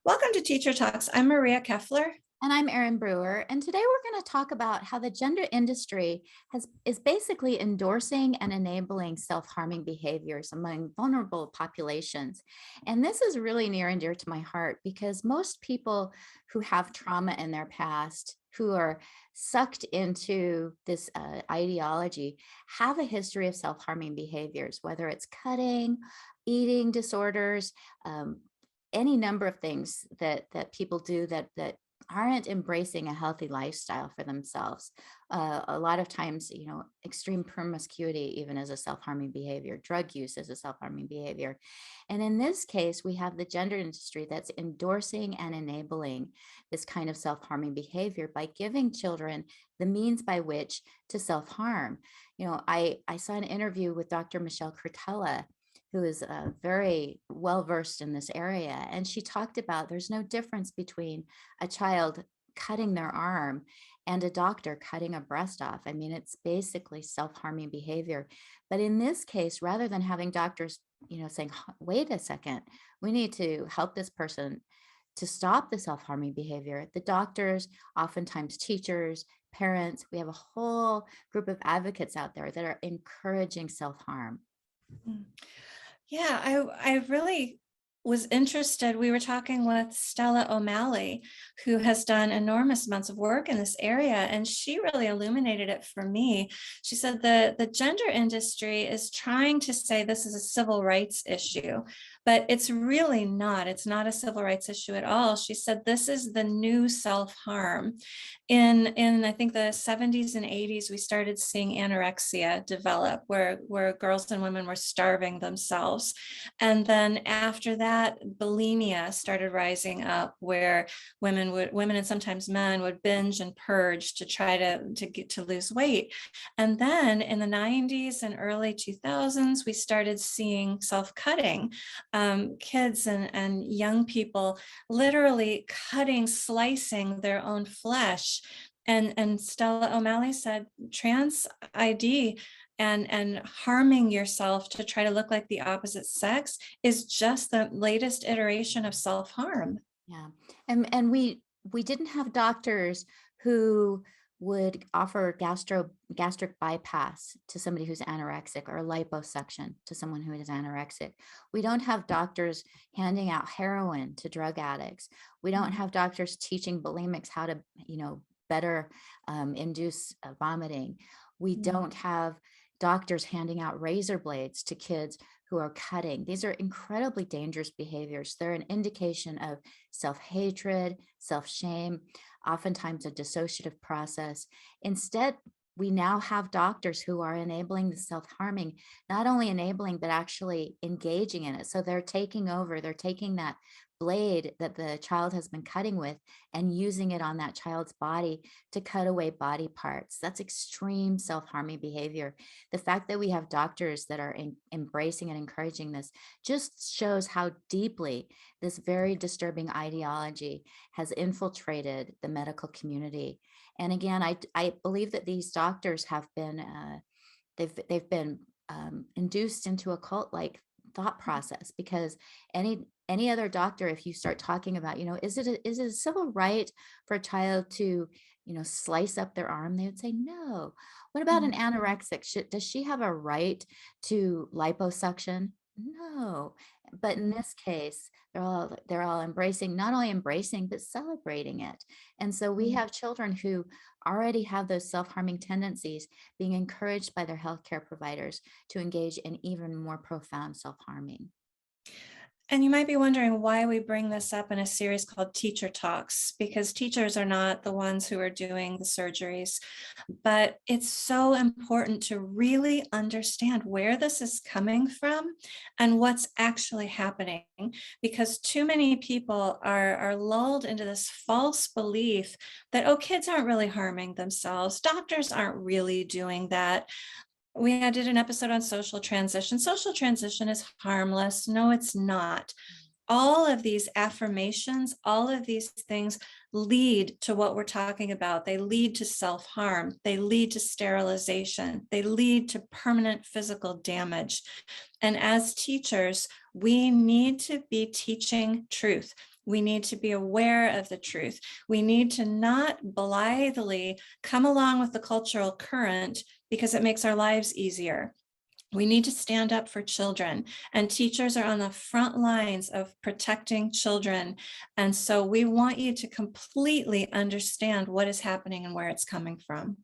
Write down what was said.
Welcome to Teacher Talks. I'm Maria Keffler. And I'm Erin Brewer, and today we're going to talk about how the gender industry is basically endorsing and enabling self-harming behaviors among vulnerable populations. And this is really near and dear to my heart because most people who have trauma in their past, who are sucked into this ideology, have a history of self-harming behaviors, whether it's cutting, eating disorders, any number of things that people do that aren't embracing a healthy lifestyle for themselves. A lot of times, extreme promiscuity even as a self-harming behavior, drug use as a self-harming behavior. And in this case, we have the gender industry that's endorsing and enabling this kind of self-harming behavior by giving children the means by which to self-harm. I saw an interview with Dr. Michelle Curtella, who is very well versed in this area. And she talked about there's no difference between a child cutting their arm and a doctor cutting a breast off. I mean, it's basically self-harming behavior. But in this case, rather than having doctors, saying, wait a second, we need to help this person to stop the self-harming behavior, the doctors, oftentimes teachers, parents, we have a whole group of advocates out there that are encouraging self-harm. Yeah, I really was interested. We were talking with Stella O'Malley, who has done enormous amounts of work in this area, and she really illuminated it for me. She said the gender industry is trying to say this is a civil rights issue, but it's really not. It's not a civil rights issue at all. She said this is the new self-harm. In I think the 70s and 80s, we started seeing anorexia develop, where girls and women were starving themselves. And then after that, bulimia started rising up, where women and sometimes men would binge and purge to try to lose weight. And then in the 90s and early 2000s, we started seeing self-cutting, kids and young people literally cutting, slicing their own flesh. And Stella O'Malley said trans ID and harming yourself to try to look like the opposite sex is just the latest iteration of self-harm. Yeah. And we didn't have doctors who would offer gastric bypass to somebody who's anorexic, or liposuction to someone who is anorexic. We don't have doctors handing out heroin to drug addicts. We don't have doctors teaching bulimics how to, better induce vomiting. We don't have doctors handing out razor blades to kids who are cutting. These are incredibly dangerous behaviors. They're an indication of self-hatred, self-shame, oftentimes a dissociative process. Instead, we now have doctors who are enabling the self-harming, not only enabling, but actually engaging in it. So they're taking over, they're taking that blade that the child has been cutting with and using it on that child's body to cut away body parts. That's extreme self-harming behavior. The fact that we have doctors that are embracing and encouraging this just shows how deeply this very disturbing ideology has infiltrated the medical community. And again, I believe that these doctors have been they've been induced into a cult-like thought process, because any other doctor, if you start talking about, is it a civil right for a child to, slice up their arm, they would say no. What about an anorexic? Does she have a right to liposuction? No. But in this case, they're all embracing, not only embracing, but celebrating it. And so we have children who already have those self-harming tendencies being encouraged by their healthcare providers to engage in even more profound self-harming. And you might be wondering why we bring this up in a series called Teacher Talks, because teachers are not the ones who are doing the surgeries. But it's so important to really understand where this is coming from and what's actually happening, because too many people are lulled into this false belief that, oh, kids aren't really harming themselves. Doctors aren't really doing that. We did an episode on social transition. Social transition is harmless. No, it's not. All of these affirmations, all of these things lead to what we're talking about. They lead to self-harm. They lead to sterilization. They lead to permanent physical damage. And as teachers, we need to be teaching truth. We need to be aware of the truth. We need to not blithely come along with the cultural current because it makes our lives easier. We need to stand up for children, and teachers are on the front lines of protecting children. And so we want you to completely understand what is happening and where it's coming from.